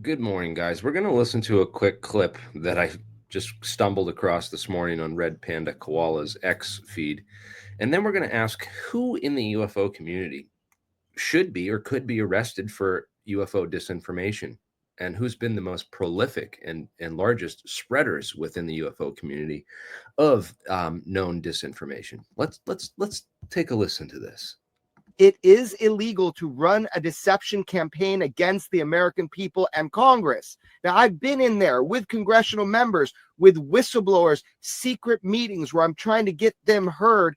Good morning, guys. We're going to listen to a quick clip that I just stumbled across this morning on Red Panda Koala's X feed. And then we're going to ask who in the UFO community should be or could be arrested for UFO disinformation and who's been the most prolific and largest spreaders within the UFO community of known disinformation. Let's take a listen to this. It is illegal to run a deception campaign against the American people and Congress. Now, I've been in there with congressional members, with whistleblowers, secret meetings where I'm trying to get them heard.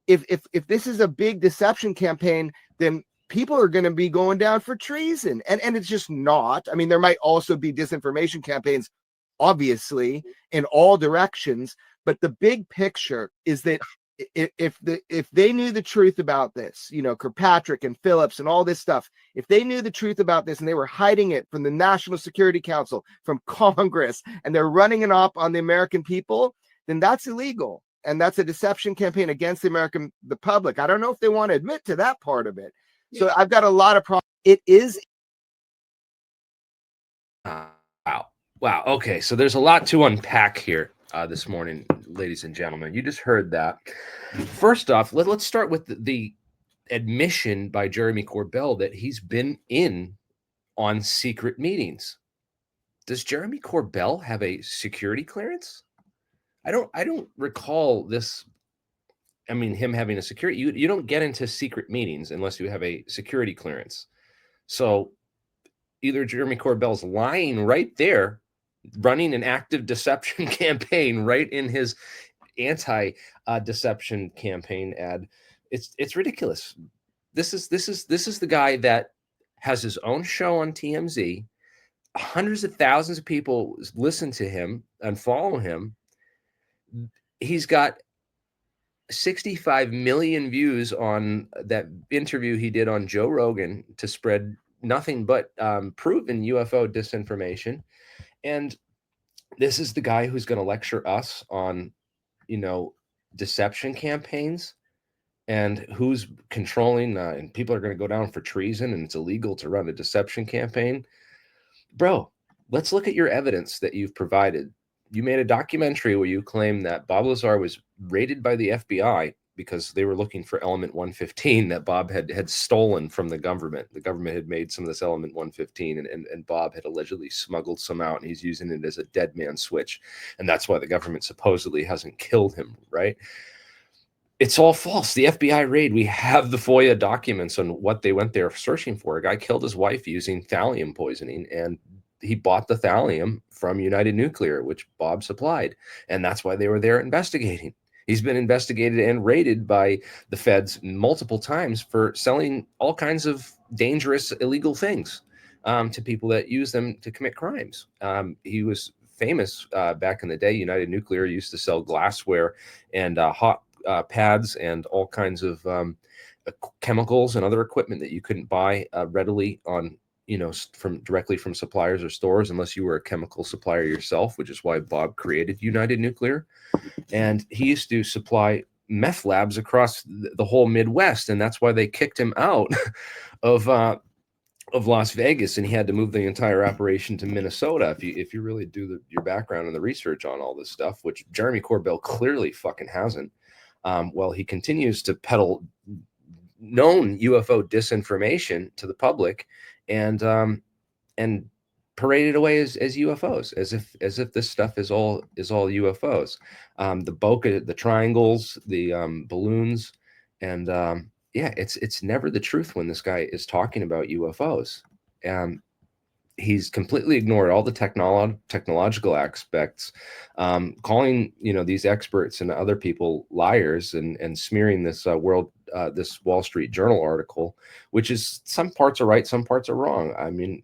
If this is a big deception campaign, then people are going to be going down for treason. And it's just not. I mean, there might also be disinformation campaigns, obviously, in all directions. But the big picture is that if they knew the truth about this, Kirkpatrick and Phillips and all this stuff, if they knew the truth about this and they were hiding it from the National Security Council, from Congress, and they're running it up on the American people, then that's illegal. And that's a deception campaign against the public. I don't know if they want to admit to that part of it. So I've got a lot of problems. It is. Wow. Okay. So there's a lot to unpack here this morning, ladies and gentlemen. You just heard that. First off, let's start with the admission by Jeremy Corbell that he's been in on secret meetings. Does Jeremy Corbell have a security clearance? I don't recall this. I mean, him having a security. You don't get into secret meetings unless you have a security clearance. So either Jeremy Corbell's lying right there, running an active deception campaign right in his anti-deception campaign ad. It's ridiculous. This is the guy that has his own show on TMZ. Hundreds of thousands of people listen to him and follow him. He's got 65 million views on that interview he did on Joe Rogan to spread nothing but proven UFO disinformation. And this is the guy who's going to lecture us on, deception campaigns and who's controlling, and people are going to go down for treason and it's illegal to run a deception campaign. Bro, let's look at your evidence that you've provided. You made a documentary where you claim that Bob Lazar was raided by the FBI because they were looking for element 115 that Bob had stolen from the government. The government had made some of this element 115, and Bob had allegedly smuggled some out, and he's using it as a dead man switch. And that's why the government supposedly hasn't killed him, right? It's all false. The FBI raid, we have the FOIA documents on what they went there searching for. A guy killed his wife using thallium poisoning, and he bought the thallium from United Nuclear, which Bob supplied. And that's why they were there investigating. He's been investigated and raided by the feds multiple times for selling all kinds of dangerous, illegal things to people that use them to commit crimes. He was famous back in the day. United Nuclear used to sell glassware and hot pads and all kinds of chemicals and other equipment that you couldn't buy readily on, directly from suppliers or stores unless you were a chemical supplier yourself, which is why Bob created United Nuclear. And he used to supply meth labs across the whole Midwest, and that's why they kicked him out of Las Vegas, and he had to move the entire operation to Minnesota. If you really do your background and the research on all this stuff, which Jeremy Corbell clearly fucking hasn't, well, he continues to peddle known UFO disinformation to the public, and parade it away as UFOs, as if this stuff is all UFOs. The bokeh, the triangles, the balloons, and yeah, it's never the truth when this guy is talking about UFOs. He's completely ignored all the technological aspects, calling these experts and other people liars, and smearing this this Wall Street Journal article, which is some parts are right, some parts are wrong. I mean,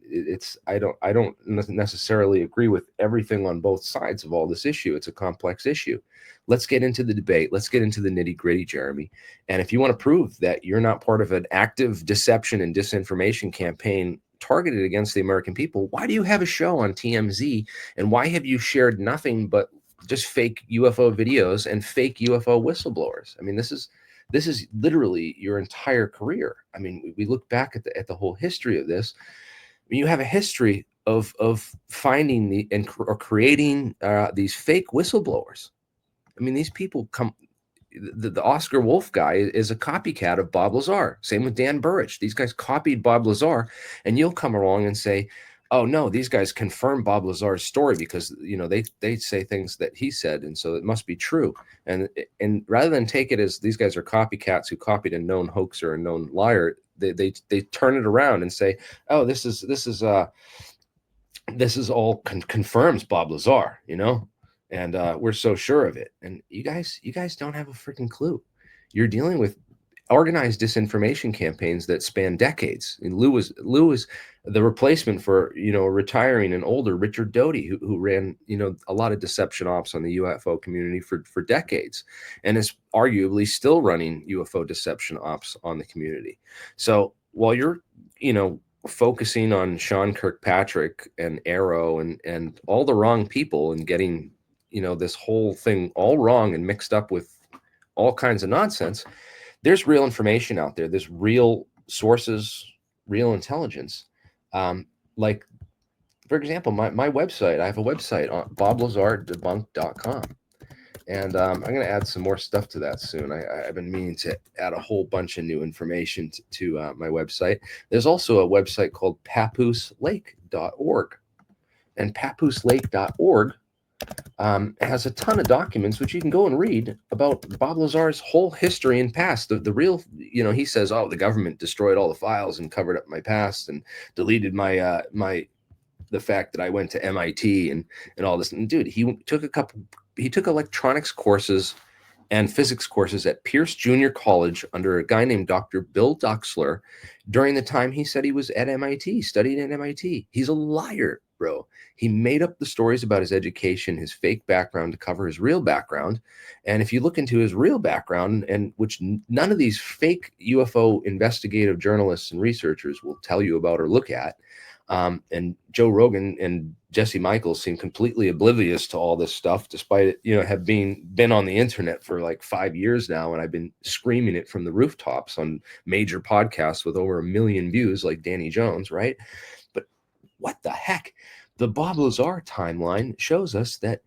I don't necessarily agree with everything on both sides of all this issue. It's a complex issue. Let's get into the debate. Let's get into the nitty gritty, Jeremy. And if you want to prove that you're not part of an active deception and disinformation campaign targeted against the American people, why do you have a show on TMZ, and why have you shared nothing but just fake UFO videos and fake UFO whistleblowers? I mean, this is literally your entire career. I mean, we look back at the whole history of this. I mean, you have a history of finding or creating these fake whistleblowers. I mean, these people come. The Oscar Wolf guy is a copycat of Bob Lazar. Same with Dan Burrich. These guys copied Bob Lazar, and you'll come along and say, "Oh no, these guys confirm Bob Lazar's story because they say things that he said, and so it must be true." And rather than take it as these guys are copycats who copied a known hoaxer, a known liar, they turn it around and say, "Oh, this is all confirms Bob Lazar," and we're so sure of it. And you guys don't have a freaking clue. You're dealing with organized disinformation campaigns that span decades. And Lou was the replacement for retiring and older Richard Doty, who ran a lot of deception ops on the UFO community for decades, and is arguably still running UFO deception ops on the community. So while you're focusing on Sean Kirkpatrick and Arrow and all the wrong people and getting this whole thing all wrong and mixed up with all kinds of nonsense, there's real information out there. There's real sources, real intelligence. Like, for example, my website, I have a website on boblazardebunked.com. And I'm going to add some more stuff to that soon. I've been meaning to add a whole bunch of new information to my website. There's also a website called papooselake.org. And papooselake.org has a ton of documents which you can go and read about Bob Lazar's whole history and past. The real, he says, oh, the government destroyed all the files and covered up my past and deleted the fact that I went to MIT and all this. And dude, he took electronics courses and physics courses at Pierce Junior College under a guy named Dr. Bill Duxler during the time he said he was at MIT, studying at MIT. He's a liar, bro. He made up the stories about his education, his fake background to cover his real background. And if you look into his real background, and which none of these fake UFO investigative journalists and researchers will tell you about or look at, and Joe Rogan and Jesse Michaels seem completely oblivious to all this stuff, despite it, have been on the internet for like 5 years now. And I've been screaming it from the rooftops on major podcasts with over 1 million views, like Danny Jones, right? But what the heck? The Bob Lazar timeline shows us that,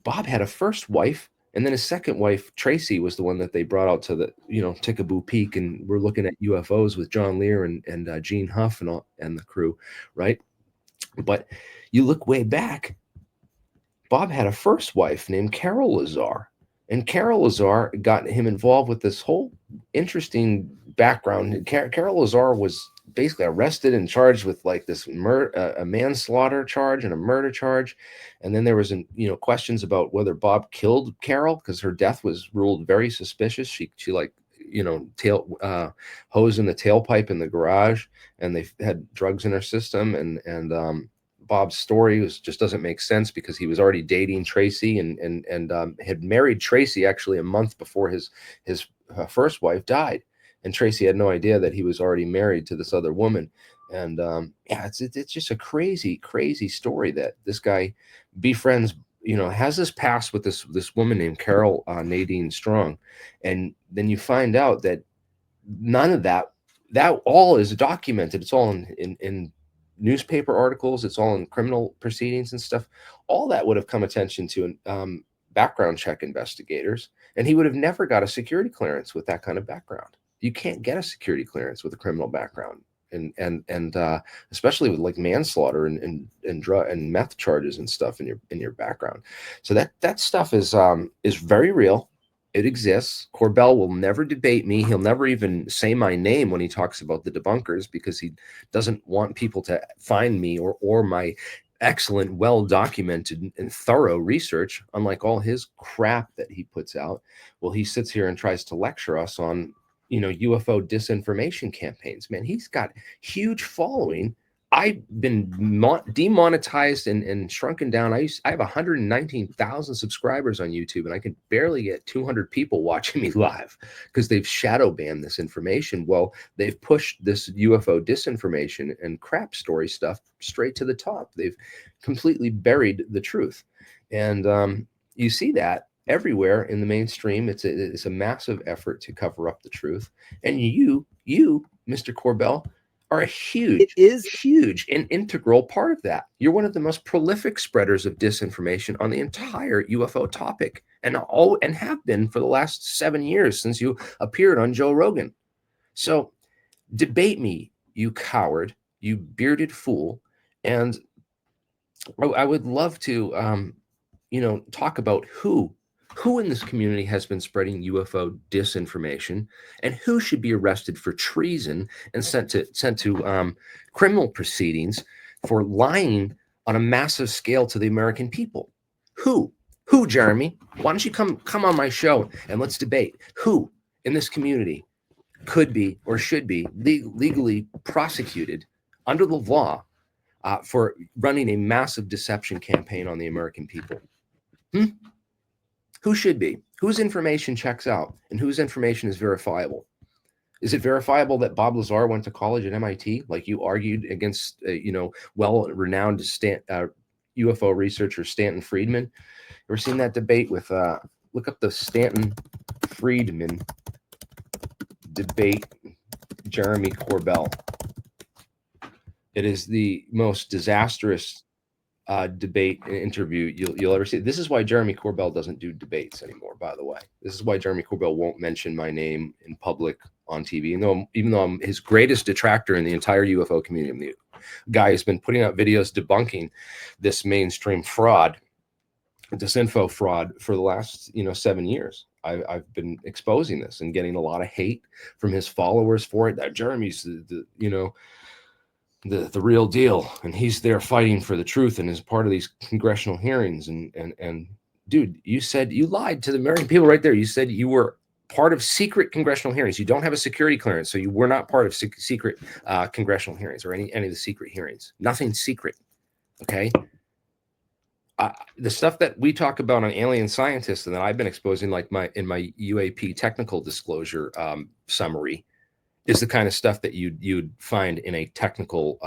Bob had a first wife, and then his second wife, Tracy, was the one that they brought out to the, Tickaboo Peak, and we're looking at UFOs with John Lear and Gene Huff and the crew, right? But you look way back, Bob had a first wife named Carol Lazar, and Carol Lazar got him involved with this whole interesting background. Carol Lazar was basically arrested and charged with like this a manslaughter charge and a murder charge, and then there was questions about whether Bob killed Carol because her death was ruled very suspicious. She like hose in the tailpipe in the garage, and they had drugs in her system, and Bob's story just doesn't make sense because he was already dating Tracy and had married Tracy actually a month before his first wife died. And Tracy had no idea that he was already married to this other woman. And it's just a crazy, crazy story that this guy befriends, has this past with this woman named Carol Nadine Strong. And then you find out that none of that all is documented. It's all in newspaper articles. It's all in criminal proceedings and stuff. All that would have come attention to background check investigators. And he would have never got a security clearance with that kind of background. You can't get a security clearance with a criminal background, and especially with like manslaughter and drug and meth charges and stuff in your background. So that stuff is very real. It exists. Corbell will never debate me. He'll never even say my name when he talks about the debunkers because he doesn't want people to find me or my excellent, well-documented and thorough research, unlike all his crap that he puts out. Well, he sits here and tries to lecture us on UFO disinformation campaigns. Man, he's got huge following. I've been demonetized and shrunken down. I have 119,000 subscribers on YouTube, and I can barely get 200 people watching me live because they've shadow banned this information. Well, they've pushed this UFO disinformation and crap story stuff straight to the top. They've completely buried the truth. And you see that everywhere in the mainstream. It's a massive effort to cover up the truth. And you, Mr. Corbell, are a It is huge and integral part of that. You're one of the most prolific spreaders of disinformation on the entire UFO topic, and have been for the last 7 years since you appeared on Joe Rogan. So debate me, you coward, you bearded fool, and I would love to, talk about who in this community has been spreading UFO disinformation, and who should be arrested for treason and sent to criminal proceedings for lying on a massive scale to the American people. Who, Jeremy? Why don't you come on my show and let's debate who in this community could be or should be legally prosecuted under the law for running a massive deception campaign on the American people. Who should be? Whose information checks out and whose information is verifiable? Is it verifiable that Bob Lazar went to college at MIT, like you argued against, well-renowned UFO researcher Stanton Friedman? Ever seen that debate with, look up the Stanton Friedman debate, Jeremy Corbell. It is the most disastrous debate and interview you'll ever see. This is why Jeremy Corbell doesn't do debates anymore, by the way. This is why Jeremy Corbell won't mention my name in public on TV, even though I'm his greatest detractor in the entire UFO community. The guy has been putting out videos debunking this mainstream fraud, Disinfo fraud, for the last 7 years. I've been exposing this and getting a lot of hate from his followers for it. That Jeremy's the real deal, and he's there fighting for the truth and is part of these congressional hearings. And dude, you said, you lied to the American people right there. You said you were part of secret congressional hearings. You don't have a security clearance, so you were not part of secret congressional hearings or any of the secret hearings. Nothing secret. Okay. The stuff that we talk about on alien scientists and that I've been exposing, like in my UAP technical disclosure summary, is the kind of stuff that you'd find in a technical,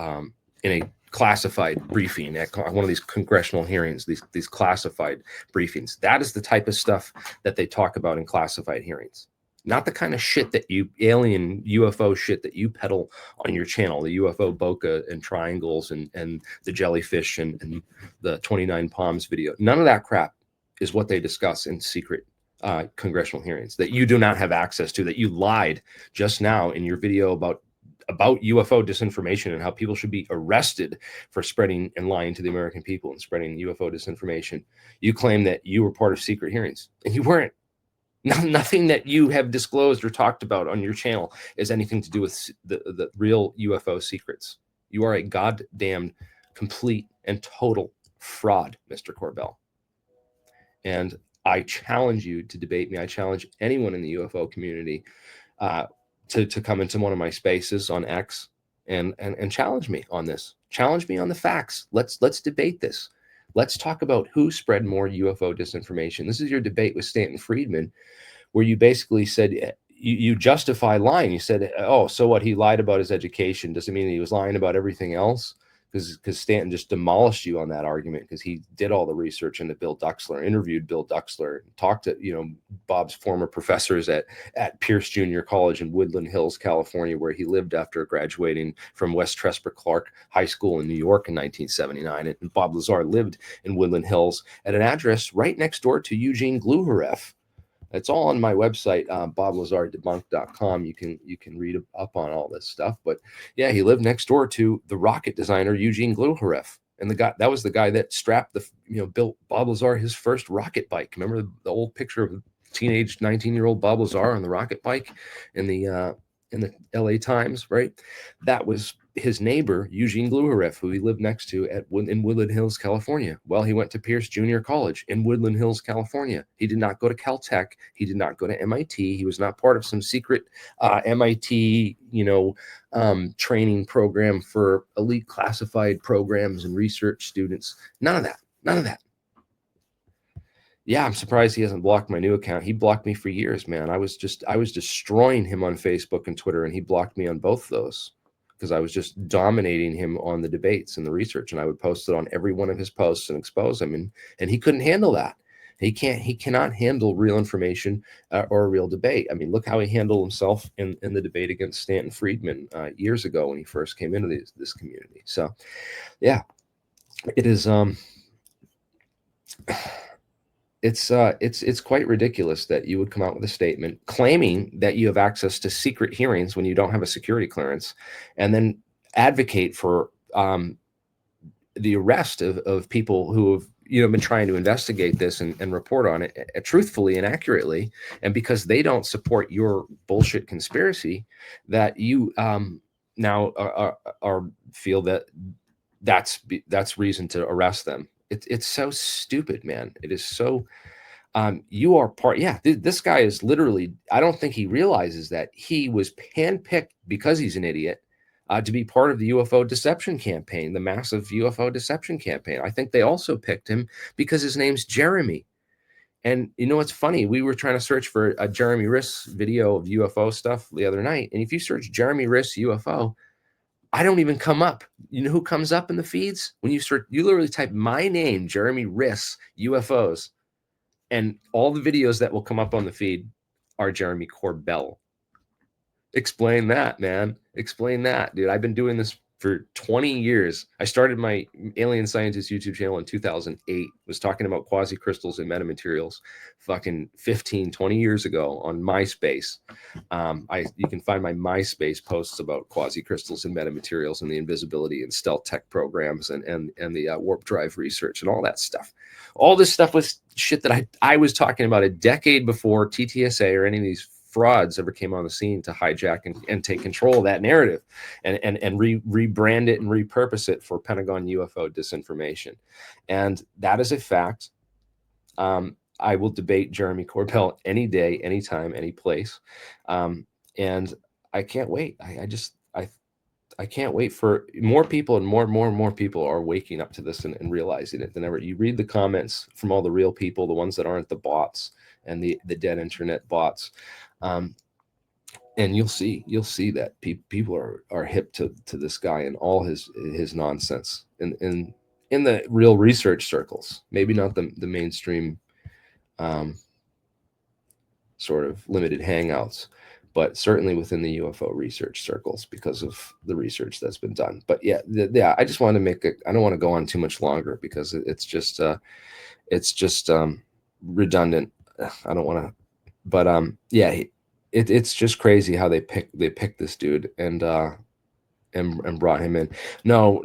in a classified briefing at one of these congressional hearings, these classified briefings. That is the type of stuff that they talk about in classified hearings. Not the kind of shit that alien UFO shit that you peddle on your channel, the UFO bokeh and triangles and the jellyfish and the 29 Palms video. None of that crap is what they discuss in secret congressional hearings that you do not have access to, that you lied just now in your video about UFO disinformation and how people should be arrested for spreading and lying to the American people and spreading UFO disinformation. You claim that you were part of secret hearings, and you weren't. Nothing that you have disclosed or talked about on your channel is anything to do with the real UFO secrets. You are a goddamn complete and total fraud, Mr. Corbell. And I challenge you to debate me. I challenge anyone in the UFO community to come into one of my spaces on X and challenge me on this. Challenge me on the facts. Let's debate this. Let's talk about who spread more UFO disinformation. This is your debate with Stanton Friedman, where you basically said you justify lying. You said, oh, so what? He lied about his education. Doesn't mean that he was lying about everything else. Because Stanton just demolished you on that argument, because he did all the research into Bill Duxler, interviewed Bill Duxler, talked to Bob's former professors at Pierce Junior College in Woodland Hills, California, where he lived after graduating from West Tresper Clark High School in New York in 1979. And Bob Lazar lived in Woodland Hills at an address right next door to Eugene Gluhareff. It's all on my website, boblazardebunk.com. You can read up on all this stuff. But yeah, he lived next door to the rocket designer Eugene Gluhareff, and that was the guy that strapped built Bob Lazar his first rocket bike. Remember the old picture of teenage 19-year-old Bob Lazar on the rocket bike in the LA Times, right? That was his neighbor, Eugene Gluhareff, who he lived next to in Woodland Hills, California. Well, he went to Pierce Junior College in Woodland Hills, California. He did not go to Caltech. He did not go to MIT. He was not part of some secret MIT, training program for elite classified programs and research students. None of that. None of that. Yeah, I'm surprised he hasn't blocked my new account. He blocked me for years, man. I was destroying him on Facebook and Twitter, and he blocked me on both of those, because I was just dominating him on the debates and the research, and I would post it on every one of his posts and expose him, and he couldn't handle that. He cannot handle real information or a real debate. I mean, look how he handled himself in the debate against Stanton Friedman years ago when he first came into this community. So, yeah, it is. It's quite ridiculous that you would come out with a statement claiming that you have access to secret hearings when you don't have a security clearance, and then advocate for the arrest of people who have been trying to investigate this and report on it truthfully and accurately, and because they don't support your bullshit conspiracy, that you now are feel that that's reason to arrest them. It's so stupid, man. It is so. You are part. Yeah, this guy is literally. I don't think he realizes that he was handpicked because he's an idiot to be part of the UFO deception campaign, the massive UFO deception campaign. I think they also picked him because his name's Jeremy. And you know what's funny? We were trying to search for a Jeremy Riss video of UFO stuff the other night, and if you search Jeremy Riss UFO, I don't even come up. You know who comes up in the feeds? When you search, you literally type my name, Jeremy Riss UFOs, and all the videos that will come up on the feed are Jeremy Corbell. Explain that, man. Explain that, dude. I've been doing this for 20 years. I started my Alien Scientist YouTube channel in 2008. Was talking about quasi-crystals and metamaterials fucking 15, 20 years ago on MySpace. You can find my MySpace posts about quasi-crystals and metamaterials and the invisibility and stealth tech programs and the warp drive research and all that stuff. All this stuff was shit that I was talking about a decade before TTSA or any of these frauds ever came on the scene to hijack and take control of that narrative and rebrand it and repurpose it for Pentagon UFO disinformation. And that is a fact. I will debate Jeremy Corbell any day, anytime, any place. And I can't wait. I can't wait for more people, and more people are waking up to this and realizing it than ever. You read the comments from all the real people, the ones that aren't the bots and the dead internet bots. And you'll see that people are hip to this guy and all his nonsense in the real research circles, maybe not the mainstream sort of limited hangouts, but certainly within the UFO research circles because of the research that's been done. But yeah, I just want to make it. I don't want to go on too much longer because it's just redundant. I don't want to, but yeah, it's just crazy how they picked this dude and brought him in. No,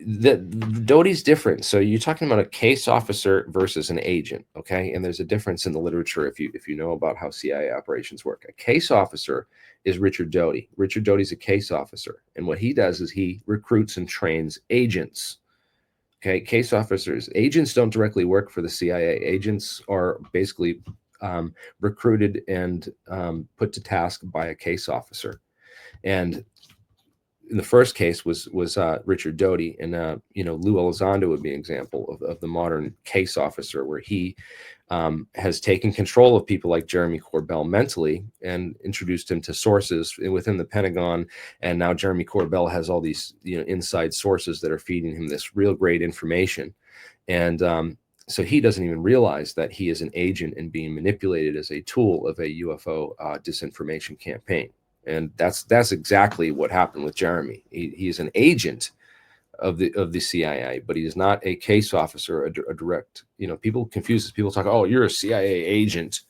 the Doty's different. So you're talking about a case officer versus an agent, okay? And there's a difference in the literature if you know about how CIA operations work. A case officer is Richard Doty. Richard Doty's a case officer, and what he does is he recruits and trains agents. Okay, case officers, agents don't directly work for the CIA. Agents are basically recruited and put to task by a case officer. And in the first case was Richard Doty, and Lou Elizondo would be an example of the modern case officer, where he has taken control of people like Jeremy Corbell mentally and introduced him to sources within the Pentagon. And now Jeremy Corbell has all these inside sources that are feeding him this real great information. And so he doesn't even realize that he is an agent and being manipulated as a tool of a UFO disinformation campaign. And that's exactly what happened with Jeremy. He is an agent of the CIA, but he is not a case officer, a direct. People confuse this. People talk, oh, you're a CIA agent.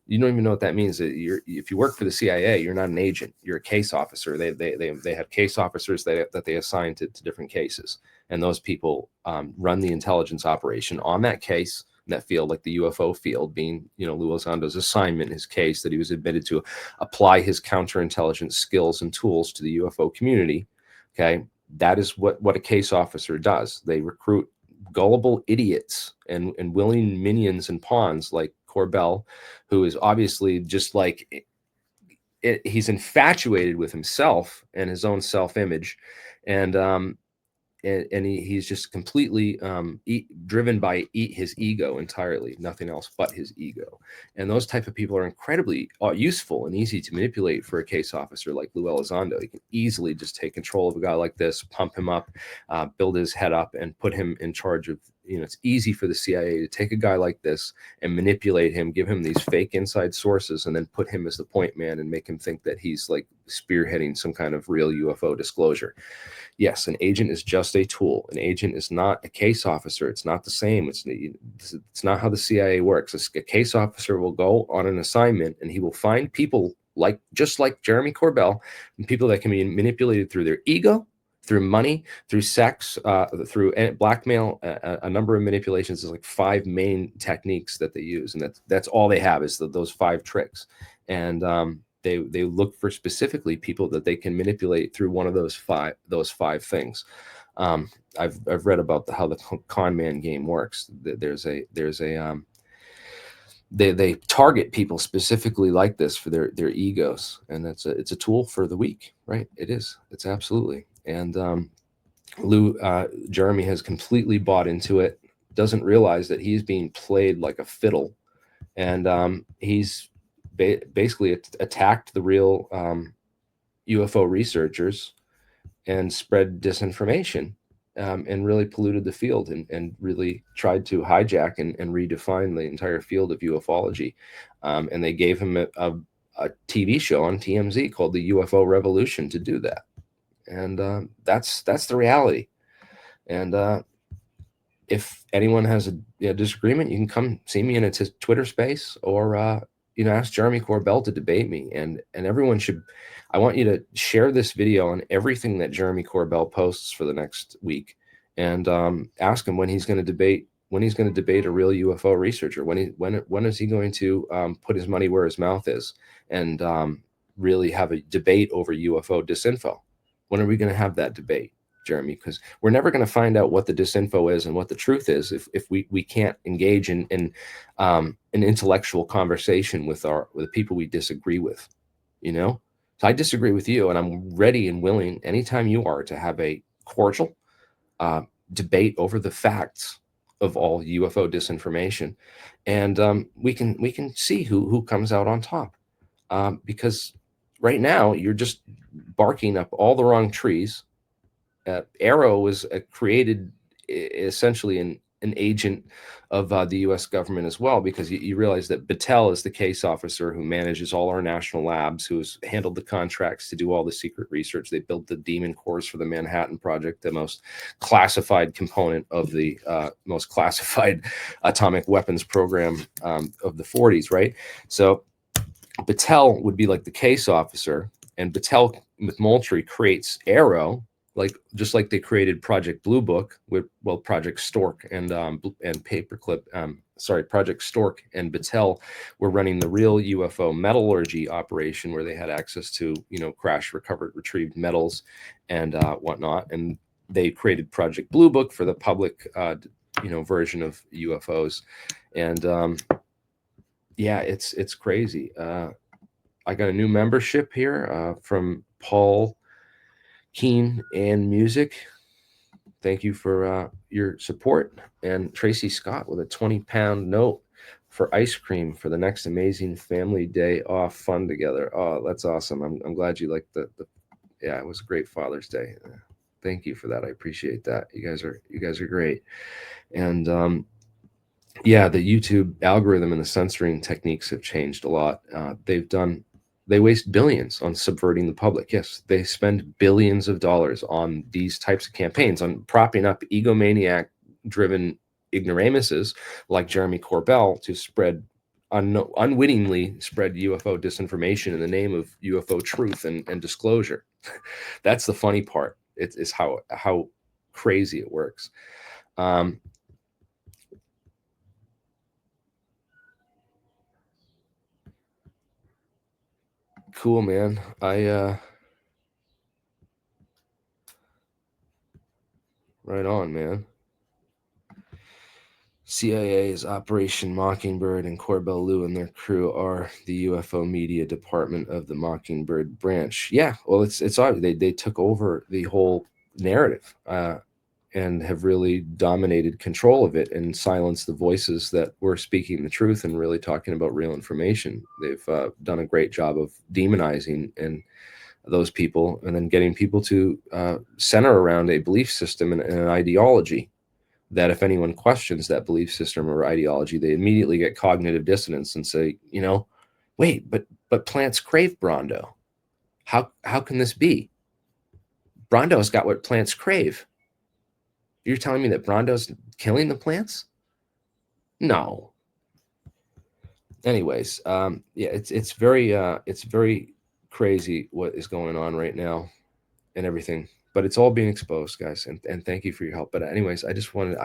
You don't even know what that means. If you work for the CIA, you're not an agent. You're a case officer. They have case officers that they assign to different cases, and those people run the intelligence operation on that case, that field, like the UFO field being, Lou Elizondo's assignment, his case that he was admitted to apply his counterintelligence skills and tools to the UFO community. Okay. That is what a case officer does. They recruit gullible idiots and willing minions and pawns like Corbell, who is obviously just like he's infatuated with himself and his own self-image. And and he's just completely driven by his ego entirely, nothing else but his ego. And those type of people are incredibly useful and easy to manipulate for a case officer like Lou Elizondo. You can easily just take control of a guy like this, pump him up, build his head up, and put him in charge of, it's easy for the CIA to take a guy like this and manipulate him, give him these fake inside sources, and then put him as the point man and make him think that he's like spearheading some kind of real UFO disclosure. Yes, an agent is just a tool. An agent is not a case officer. It's not the same. It's not how the CIA works. A case officer will go on an assignment and he will find people just like Jeremy Corbell, and people that can be manipulated through their ego, through money, through sex, through blackmail. A number of manipulations. Is like 5 main techniques that they use, and that's all they have is those 5 tricks. And they look for specifically people that they can manipulate through one of those five things. I've read about how the con man game works. They target people specifically like this for their egos, and it's a tool for the weak, right? It's absolutely. And Jeremy has completely bought into it, doesn't realize that he's being played like a fiddle, and he's basically attacked the real UFO researchers and spread disinformation, and really polluted the field, and really tried to hijack and redefine the entire field of ufology. And they gave him a TV show on TMZ called the UFO Revolution to do that. And that's the reality. And if anyone has a disagreement, you can come see me in a Twitter space, or ask Jeremy Corbell to debate me. And everyone should. I want you to share this video on everything that Jeremy Corbell posts for the next week, and ask him when he's going to debate. When he's going to debate a real UFO researcher. When is he going to put his money where his mouth is, and really have a debate over UFO disinfo? When are we going to have that debate, Jeremy? Because we're never going to find out what the disinfo is and what the truth is if we can't engage in an intellectual conversation with the people we disagree with. So I disagree with you, and I'm ready and willing anytime you are to have a cordial debate over the facts of all UFO disinformation, and we can see who comes out on top, because right now you're just barking up all the wrong trees. Arrow was created essentially an agent of the U.S. government as well, because you realize that Battelle is the case officer who manages all our national labs, who's handled the contracts to do all the secret research. They built the Demon cores for the Manhattan Project, the most classified component of the most classified atomic weapons program of the 40s, right? So Battelle would be like the case officer, and Battelle with Moultrie creates Arrow, just like they created Project Blue Book with Project Stork and Paperclip. Project Stork and Battelle were running the real UFO metallurgy operation, where they had access to crash, recovered, retrieved metals and whatnot. And they created Project Blue Book for the public version of UFOs. And yeah, it's crazy. I got a new membership here from Paul Keen and Music. Thank you for your support. And Tracy Scott with a 20-pound note for ice cream for the next amazing family day off fun together. Oh, that's awesome. I'm glad you liked the yeah, it was a great Father's Day. Thank you for that. I appreciate that. You guys are great. And yeah, the YouTube algorithm and the censoring techniques have changed a lot. They waste billions on subverting the public. Yes, they spend billions of dollars on these types of campaigns, on propping up egomaniac-driven ignoramuses like Jeremy Corbell to unwittingly spread UFO disinformation in the name of UFO truth and disclosure. That's the funny part. It's how crazy it works. Cool, man. Right on, man. CIA's Operation Mockingbird, and Corbell, Lou and their crew are the UFO media department of the Mockingbird branch. Yeah, well, it's obvious they took over the whole narrative. and have really dominated control of it and silenced the voices that were speaking the truth and really talking about real information. They've done a great job of demonizing and those people, and then getting people to center around a belief system and an ideology that if anyone questions that belief system or ideology, they immediately get cognitive dissonance and say, you know, wait, but plants crave Brawndo. How can this be? Brawndo's got what plants crave. You're telling me that Brawndo's killing the plants? No. Anyways, yeah, it's very crazy what is going on right now and everything, but it's all being exposed, guys. And thank you for your help. But anyways, I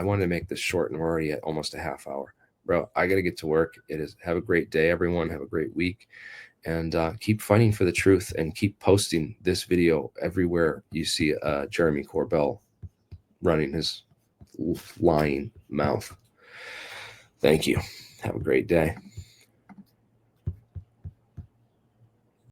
wanted to make this short, and we're already at almost a half hour, bro. I got to get to work. Have a great day, everyone. Have a great week, and keep fighting for the truth, and keep posting this video everywhere you see Jeremy Corbell running his lying mouth. Thank you. Have a great day.